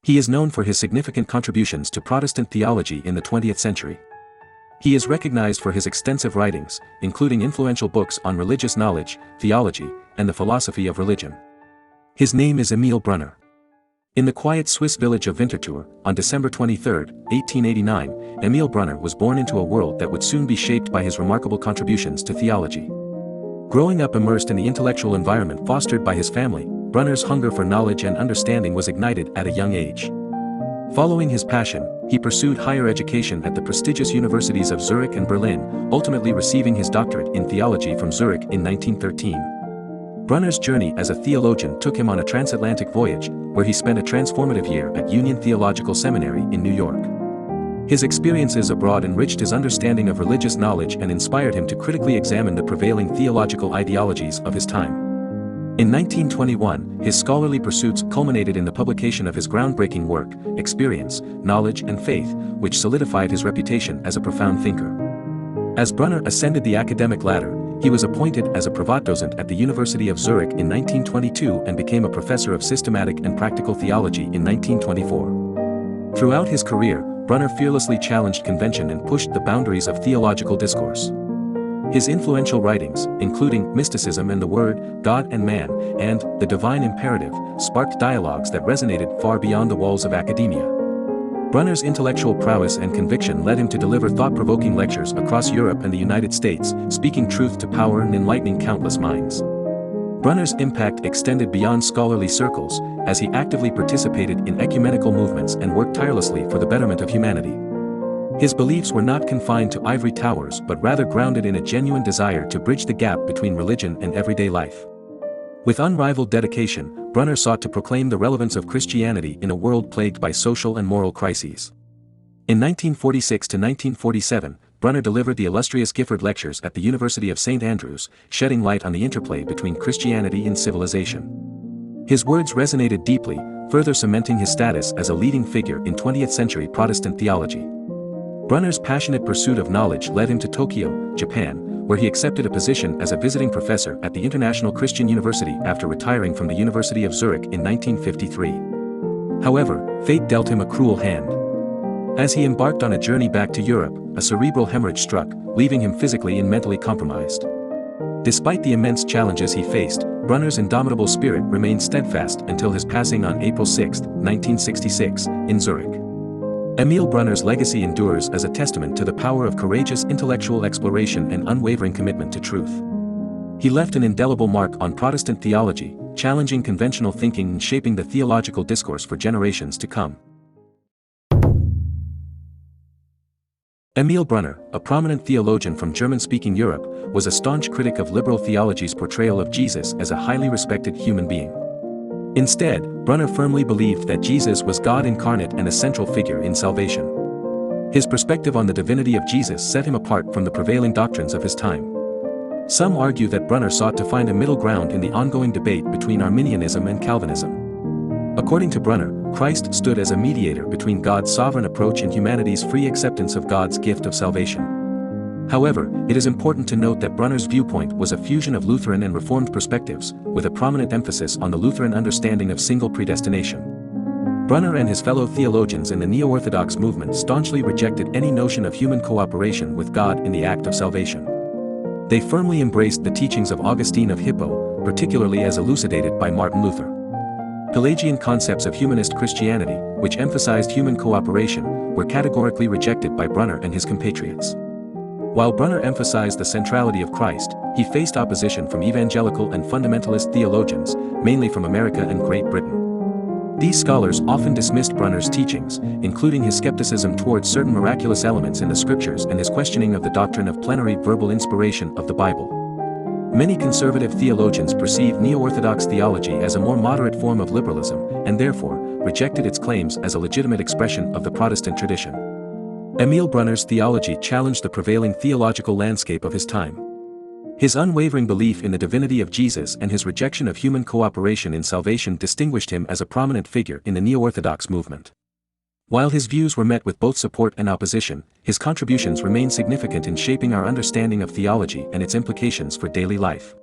He is known for his significant contributions to Protestant theology in the 20th century. He is recognized for his extensive writings, including influential books on religious knowledge, theology, and the philosophy of religion. His name is Emil Brunner. In the quiet Swiss village of Winterthur, on December 23, 1889, Emil Brunner was born into a world that would soon be shaped by his remarkable contributions to theology. Growing up immersed in the intellectual environment fostered by his family, Brunner's hunger for knowledge and understanding was ignited at a young age. Following his passion, he pursued higher education at the prestigious universities of Zurich and Berlin, ultimately receiving his doctorate in theology from Zurich in 1913. Brunner's journey as a theologian took him on a transatlantic voyage, where he spent a transformative year at Union Theological Seminary in New York. His experiences abroad enriched his understanding of religious knowledge and inspired him to critically examine the prevailing theological ideologies of his time. In 1921, his scholarly pursuits culminated in the publication of his groundbreaking work, Experience, Knowledge and Faith, which solidified his reputation as a profound thinker. As Brunner ascended the academic ladder, he was appointed as a Privatdozent at the University of Zurich in 1922 and became a professor of systematic and practical theology in 1924. Throughout his career, Brunner fearlessly challenged convention and pushed the boundaries of theological discourse. His influential writings, including Mysticism and the Word, God and Man, and The Divine Imperative, sparked dialogues that resonated far beyond the walls of academia. Brunner's intellectual prowess and conviction led him to deliver thought-provoking lectures across Europe and the United States, speaking truth to power and enlightening countless minds. Brunner's impact extended beyond scholarly circles, as he actively participated in ecumenical movements and worked tirelessly for the betterment of humanity. His beliefs were not confined to ivory towers but rather grounded in a genuine desire to bridge the gap between religion and everyday life. With unrivaled dedication, Brunner sought to proclaim the relevance of Christianity in a world plagued by social and moral crises. In 1946 to 1947, Brunner delivered the illustrious Gifford Lectures at the University of St. Andrews, shedding light on the interplay between Christianity and civilization. His words resonated deeply, further cementing his status as a leading figure in 20th-century Protestant theology. Brunner's passionate pursuit of knowledge led him to Tokyo, Japan, where he accepted a position as a visiting professor at the International Christian University after retiring from the University of Zurich in 1953. However, fate dealt him a cruel hand. As he embarked on a journey back to Europe, a cerebral hemorrhage struck, leaving him physically and mentally compromised. Despite the immense challenges he faced, Brunner's indomitable spirit remained steadfast until his passing on April 6, 1966, in Zurich. Emil Brunner's legacy endures as a testament to the power of courageous intellectual exploration and unwavering commitment to truth. He left an indelible mark on Protestant theology, challenging conventional thinking and shaping the theological discourse for generations to come. Emil Brunner, a prominent theologian from German-speaking Europe, was a staunch critic of liberal theology's portrayal of Jesus as a highly respected human being. Instead, Brunner firmly believed that Jesus was God incarnate and a central figure in salvation. His perspective on the divinity of Jesus set him apart from the prevailing doctrines of his time. Some argue that Brunner sought to find a middle ground in the ongoing debate between Arminianism and Calvinism. According to Brunner, Christ stood as a mediator between God's sovereign approach and humanity's free acceptance of God's gift of salvation. However, it is important to note that Brunner's viewpoint was a fusion of Lutheran and Reformed perspectives, with a prominent emphasis on the Lutheran understanding of single predestination. Brunner and his fellow theologians in the Neo-Orthodox movement staunchly rejected any notion of human cooperation with God in the act of salvation. They firmly embraced the teachings of Augustine of Hippo, particularly as elucidated by Martin Luther. Pelagian concepts of humanist Christianity, which emphasized human cooperation, were categorically rejected by Brunner and his compatriots. While Brunner emphasized the centrality of Christ, he faced opposition from evangelical and fundamentalist theologians, mainly from America and Great Britain. These scholars often dismissed Brunner's teachings, including his skepticism towards certain miraculous elements in the scriptures and his questioning of the doctrine of plenary verbal inspiration of the Bible. Many conservative theologians perceived Neo-Orthodox theology as a more moderate form of liberalism, and therefore, rejected its claims as a legitimate expression of the Protestant tradition. Emil Brunner's theology challenged the prevailing theological landscape of his time. His unwavering belief in the divinity of Jesus and his rejection of human cooperation in salvation distinguished him as a prominent figure in the Neo-Orthodox movement. While his views were met with both support and opposition, his contributions remain significant in shaping our understanding of theology and its implications for daily life.